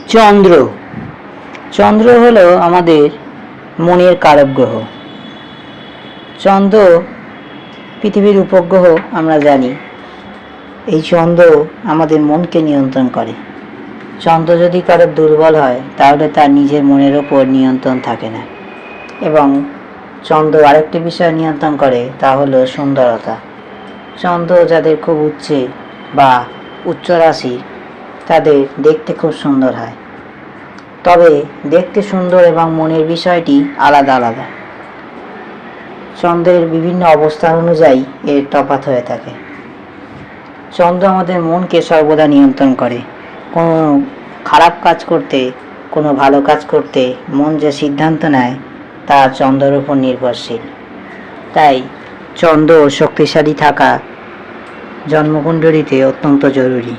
চন্দ্র চন্দ্র হলো আমাদের মনের কারক গ্রহ। চন্দ্র পৃথিবীর উপগ্রহ আমরা জানি। এই চন্দ্র আমাদের মনকে নিয়ন্ত্রণ করে। চন্দ্র যদি কারো দুর্বল হয় তাহলে তার নিজের মনের ওপর নিয়ন্ত্রণ থাকে না। এবং চন্দ্র আরেকটি বিষয় নিয়ন্ত্রণ করে, তা হলো সুন্দরতা। চন্দ্র যাদের খুব উচ্চে বা উচ্চ রাশি তাদের দেখতে খুব সুন্দর হয়। তবে দেখতে সুন্দর এবং মনের বিষয়টি আলাদা আলাদা। চন্দ্রের বিভিন্ন অবস্থান অনুযায়ী এর তফাৎ হয়ে থাকে। চন্দ্র আমাদের মনকে সর্বদা নিয়ন্ত্রণ করে। কোনো খারাপ কাজ করতে, কোনো ভালো কাজ করতে মন যে সিদ্ধান্ত নেয় তা চন্দ্রের উপর নির্ভরশীল। তাই চন্দ্র শক্তিশালী থাকা জন্মকুণ্ডলীতে অত্যন্ত জরুরি।